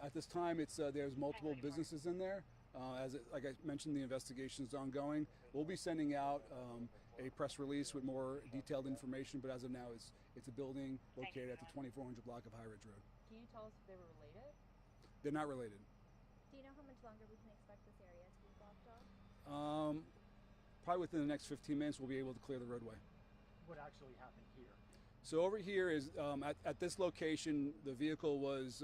At this time, it's there's multiple businesses in there. Like I mentioned, the investigation is ongoing. We'll be sending out a press release with more detailed information, but as of now, it's a building located at the 2400 block of High Ridge Road. Can you tell us if they were related? They're not related. Do you know how much longer we can expect this area to be blocked off? Probably within the next 15 minutes, we'll be able to clear the roadway. What actually happened here? So over here is, at this location, the vehicle was,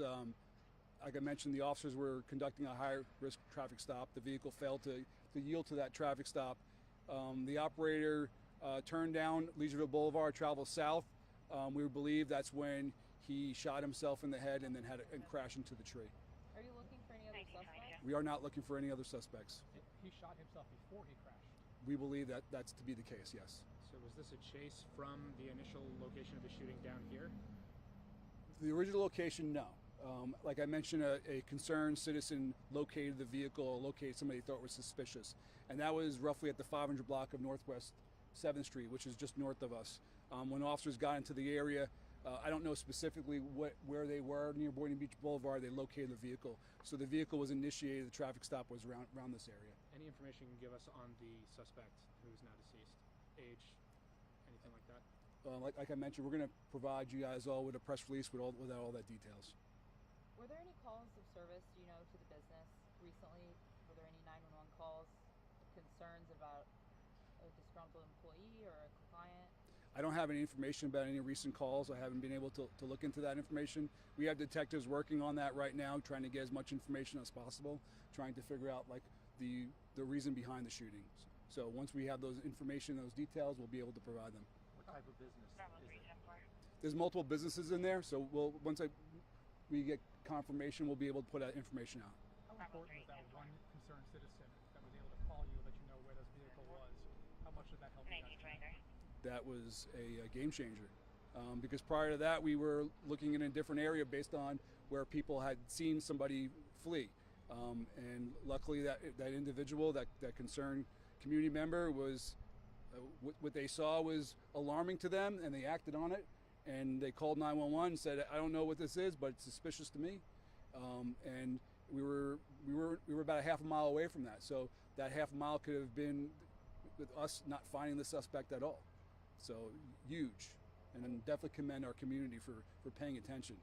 like I mentioned, the officers were conducting a high-risk traffic stop. The vehicle failed to yield to that traffic stop. The operator turned down Leisure Boulevard, traveled south. We believe that's when he shot himself in the head and then and crashed into the tree. Are you looking for any other suspects? We are not looking for any other suspects. He shot himself before he crashed. We believe that that's to be the case, yes. So was this a chase from the initial location of the shooting down here? The original location, no. Like I mentioned, a concerned citizen located the vehicle, or located somebody he thought was suspicious. And that was roughly at the 500 block of Northwest 7th Street, which is just north of us. When officers got into the area, I don't know specifically where they were near Boynton Beach Boulevard. They located the vehicle. So the vehicle was initiated, the traffic stop was around this area. Any information you can give us on the suspect who is now deceased? Age, anything like that? Like I mentioned, we're going to provide you guys all with a press release with all that details. Were there any calls of service, to the business recently? Were there any 911 calls, concerns about a disgruntled employee or a client? I don't have any information about any recent calls. I haven't been able to look into that information. We have detectives working on that right now, trying to get as much information as possible, trying to figure out the reason behind the shooting. So once we have those information, those details, we'll be able to provide them. What type of business is it? There's multiple businesses in there, so once we get confirmation, we'll be able to put that information out. How important was that one concerned citizen that was able to call you, let you know where this vehicle was? How much did that help you guys? That was a game changer. Because prior to that, we were looking in a different area based on where people had seen somebody flee. And luckily that individual, that concerned community member was, what they saw was alarming to them, and they acted on it. And they called 911 and said, I don't know what this is, but it's suspicious to me. And we were about a half a mile away from that. So that half a mile could have been with us not finding the suspect at all. So huge, and then definitely commend our community for paying attention.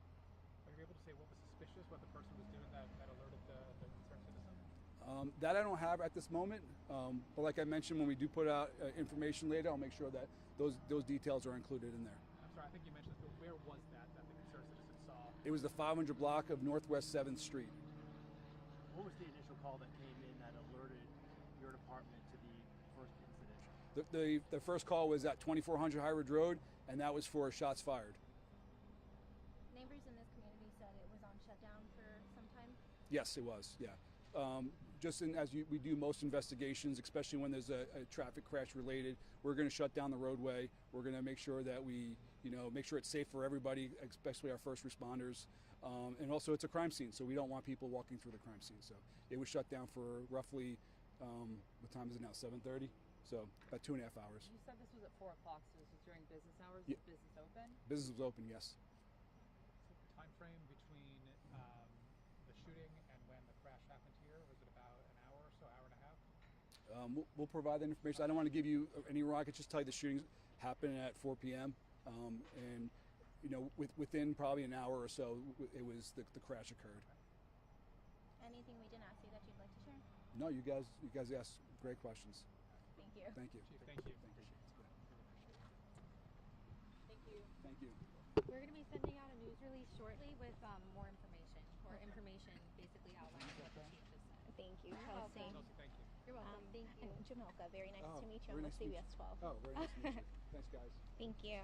Are you able to say what was suspicious, what the person was doing that alerted the concerned citizen? That I don't have at this moment, but like I mentioned, when we do put out information later, I'll make sure that those details are included in there. I'm sorry, I think you mentioned this, but where was that the concerned citizen saw? It was the 500 block of Northwest 7th Street. What was the initial call that came in that alerted your department to the first incident? The first call was at 2400 High Ridge Road, and that was for shots fired. Neighbors in this community said it was on shutdown for some time? Yes, it was, yeah. Just we do most investigations, especially when there's a traffic crash related, we're going to shut down the roadway. We're going to make sure that we, make sure it's safe for everybody, especially our first responders. And also it's a crime scene, so we don't want people walking through the crime scene. So it was shut down for roughly, what time is it now, 7:30? So about 2.5 hours. You said this was at 4 o'clock, so this was during business hours? Yeah. Was business open? Business was open, yes. So the time frame between the shooting and when the crash happened here, was it about an hour or so, hour and a half? We'll provide that information. I don't want to give you any wrong. I could just tell you the shootings happened at 4 p.m. And within probably an hour or so, it was the crash occurred. Anything we didn't ask you that you'd like to share? No, you guys asked great questions. Thank you. Thank you. Chief, thank you. Thank you. Thank you. We're going to be sending out a news release shortly with more information, or information basically outlining what the chief just said. Thank you, You're Chelsea. welcome. Chelsea, thank you. You're welcome. Thank you. And Jamelka, very nice to meet you. Very I'm nice with to meet you. CBS 12. Oh, very nice to meet you. Thanks, guys. Thank you.